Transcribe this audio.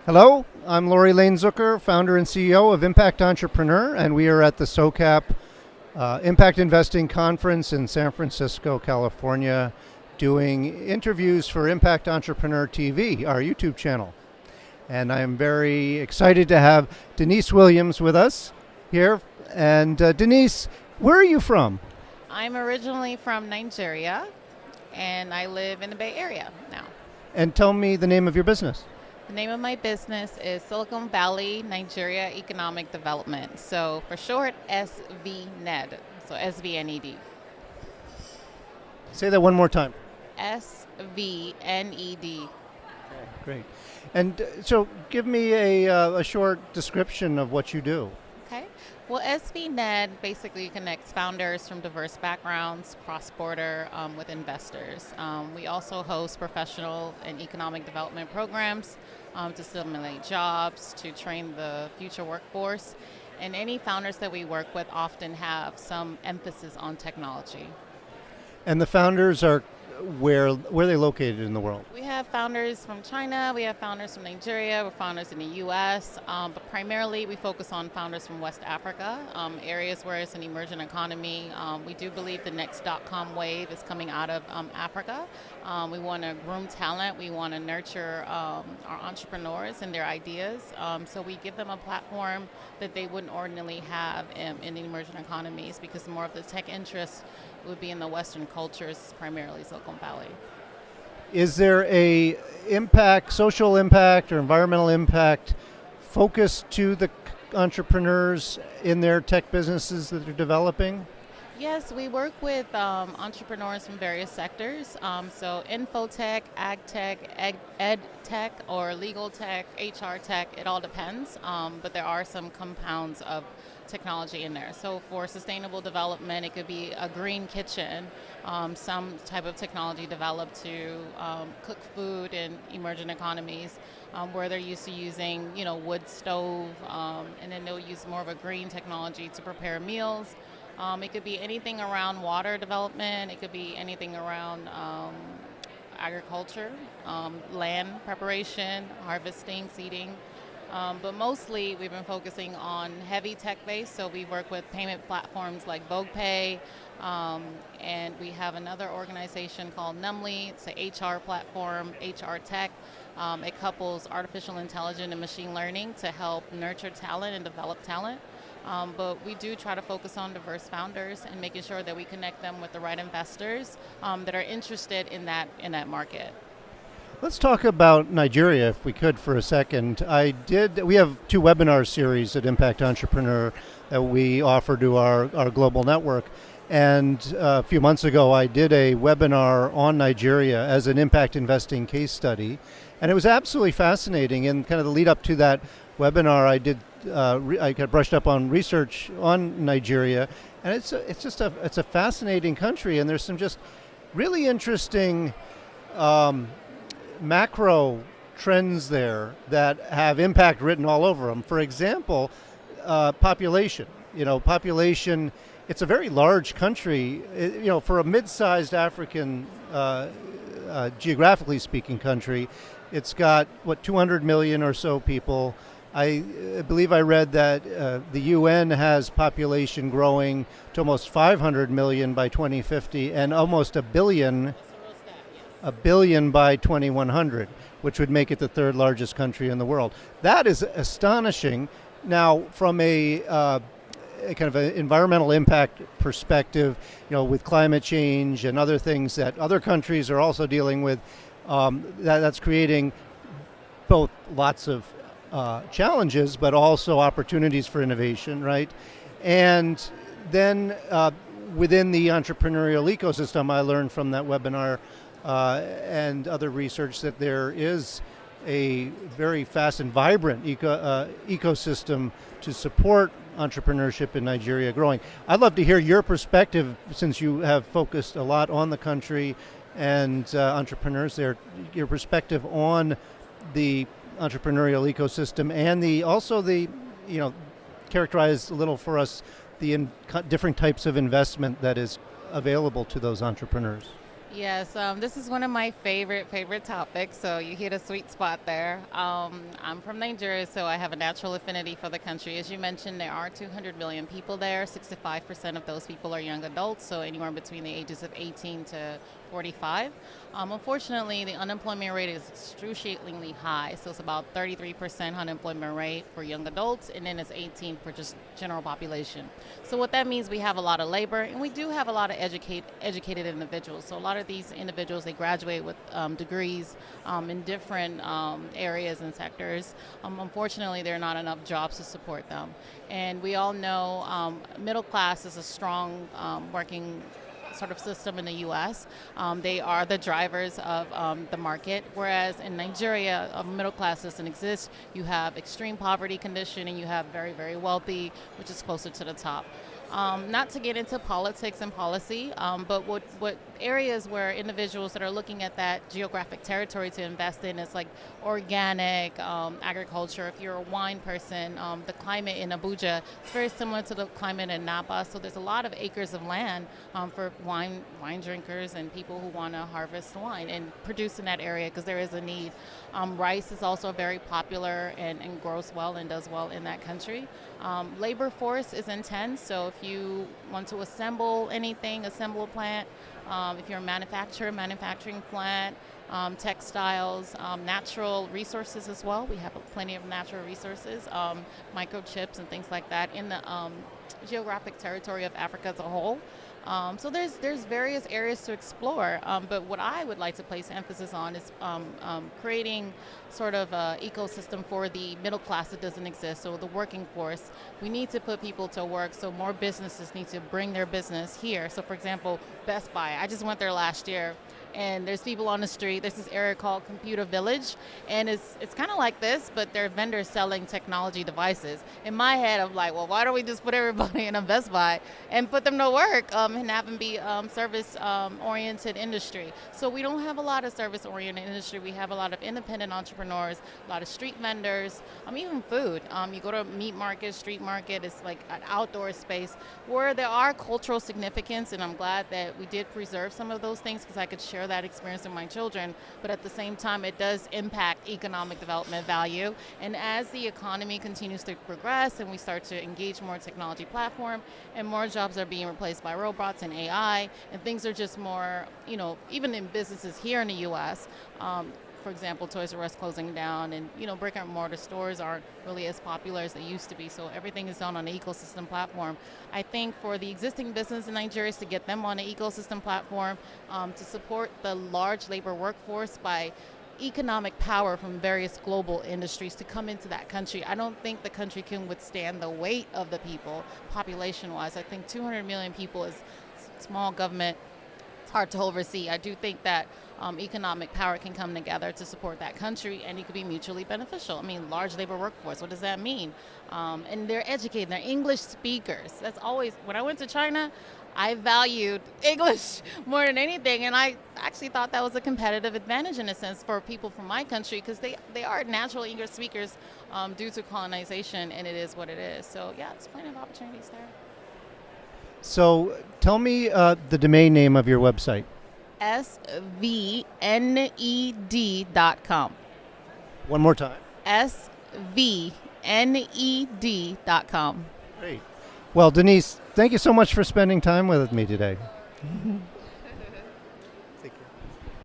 Hello, I'm Laurie Lane-Zucker, founder and CEO of Impact Entrepreneur, and we are at the SOCAP Impact Investing Conference in San Francisco, California, doing interviews for Impact Entrepreneur TV, our YouTube channel. And I am very excited to have Denise Williams with us here. And Denise, where are you from? I'm originally from Nigeria, and I live in the Bay Area now. And tell me the name of your business. The name of my business is Silicon Valley Nigeria Economic Development. So for short, SVNED. So SVNED. Say that one more time. SVNED. Great. And so give me a short description of what you do. Okay. Well, SVNED basically connects founders from diverse backgrounds, cross-border, with investors. We also host professional and economic development programs to stimulate jobs, to train the future workforce. And any founders that we work with often have some emphasis on technology. And the founders are where are they located in the world? We have founders from China, we have founders from Nigeria, we're founders in the US, but primarily we focus on founders from West Africa, areas where it's an emerging economy. We do believe the next .com wave is coming out of Africa. We want to groom talent, we want to nurture our entrepreneurs and their ideas, so we give them a platform that they wouldn't ordinarily have in the emerging economies, because more of the tech interests would be in the Western cultures, primarily Silicon Valley. Is there a impact, social impact or environmental impact focus to the entrepreneurs in their tech businesses that they're developing? Yes, we work with entrepreneurs from various sectors. So infotech, ag tech, ed tech, or legal tech, HR tech, it all depends. But there are some compounds of technology in there. So for sustainable development, it could be a green kitchen, some type of technology developed to cook food in emerging economies, where they're used to using, wood stove, and then they'll use more of a green technology to prepare meals. It could be anything around water development. It could be anything around agriculture, land preparation, harvesting, seeding. But mostly we've been focusing on heavy tech base. So we work with payment platforms like VoguePay, and we have another organization called Numbly. It's an HR platform, HR tech. It couples artificial intelligence and machine learning to help nurture talent and develop talent. But we do try to focus on diverse founders and making sure that we connect them with the right investors that are interested in that market. Let's talk about Nigeria, if we could, for a second. We have two webinar series at Impact Entrepreneur that we offer to our global network. And a few months ago, I did a webinar on Nigeria as an impact investing case study. And it was absolutely fascinating. And kind of the lead up to that webinar, I got brushed up on research on Nigeria. And it's a fascinating country. And there's some just really interesting macro trends there that have impact written all over them. For example, population. Population. It's a very large country. For a mid-sized African, geographically speaking, country, it's got 200 million or so people. I believe I read that the UN has population growing to almost 500 million by 2050 and almost a billion by 2100, which would make it the third largest country in the world. That is astonishing. Now, from a kind of an environmental impact perspective, with climate change and other things that other countries are also dealing with, that's creating both lots of challenges, but also opportunities for innovation, right? And then within the entrepreneurial ecosystem, I learned from that webinar and other research that there is a very fast and vibrant ecosystem to support entrepreneurship in Nigeria growing. I'd love to hear your perspective, since you have focused a lot on the country and entrepreneurs there, your perspective on the entrepreneurial ecosystem and characterize a little for us the different types of investment that is available to those entrepreneurs. Yes, this is one of my favorite topics. So you hit a sweet spot there. I'm from Nigeria, so I have a natural affinity for the country. As you mentioned, there are 200 million people there. 65% of those people are young adults, so anywhere between the ages of 18 to 45. Unfortunately, the unemployment rate is excruciatingly high. So it's about 33% unemployment rate for young adults, and then it's 18 for just general population. So what that means, we have a lot of labor, and we do have a lot of educated individuals. So a lot of these individuals, they graduate with degrees in different areas and sectors. Unfortunately, there are not enough jobs to support them. And we all know middle class is a strong working sort of system in the U.S. They are the drivers of the market, whereas in Nigeria, a middle class doesn't exist. You have extreme poverty condition, and you have very, very wealthy, which is closer to the top. Not to get into politics and policy, but what areas where individuals that are looking at that geographic territory to invest in is like organic agriculture. If you're a wine person, the climate in Abuja is very similar to the climate in Napa. So there's a lot of acres of land for wine drinkers and people who want to harvest wine and produce in that area because there is a need. Rice is also very popular and grows well and does well in that country. Labor force is intense, so if you want to assemble anything, assemble a plant, if you're a manufacturing plant, textiles, natural resources as well. We have plenty of natural resources, microchips and things like that in the geographic territory of Africa as a whole. So there's various areas to explore, but what I would like to place emphasis on is creating sort of an ecosystem for the middle class that doesn't exist. So the working force, we need to put people to work. So more businesses need to bring their business here. So for example, Best Buy. I just went there last year. And there's people on the street. There's this area called Computer Village, and it's kind of like this, but they're vendors selling technology devices. In my head, I'm like, well, why don't we just put everybody in a Best Buy and put them to work and have them be service-oriented industry? So we don't have a lot of service-oriented industry. We have a lot of independent entrepreneurs, a lot of street vendors, even food. You go to a meat market, street market, it's like an outdoor space where there are cultural significance, and I'm glad that we did preserve some of those things because I could share that experience with my children, but at the same time it does impact economic development value. And as the economy continues to progress and we start to engage more technology platform and more jobs are being replaced by robots and AI and things are just more, even in businesses here in the US, for example, Toys R Us closing down and, brick and mortar stores aren't really as popular as they used to be. So everything is done on an ecosystem platform. I think for the existing business in Nigeria is to get them on an ecosystem platform, to support the large labor workforce by economic power from various global industries to come into that country. I don't think the country can withstand the weight of the people population-wise. I think 200 million people is small government. It's hard to oversee. I do think that economic power can come together to support that country, and it could be mutually beneficial. Large labor workforce, what does that mean? And they're educated, they're English speakers. That's always, when I went to China, I valued English more than anything, and I actually thought that was a competitive advantage in a sense for people from my country because they are natural English speakers due to colonization, and it is what it is. So yeah, there's plenty of opportunities there. So tell me the domain name of your website. SVNED.com. One more time. SVNED.com. Great. Well, Denise, thank you so much for spending time with me today.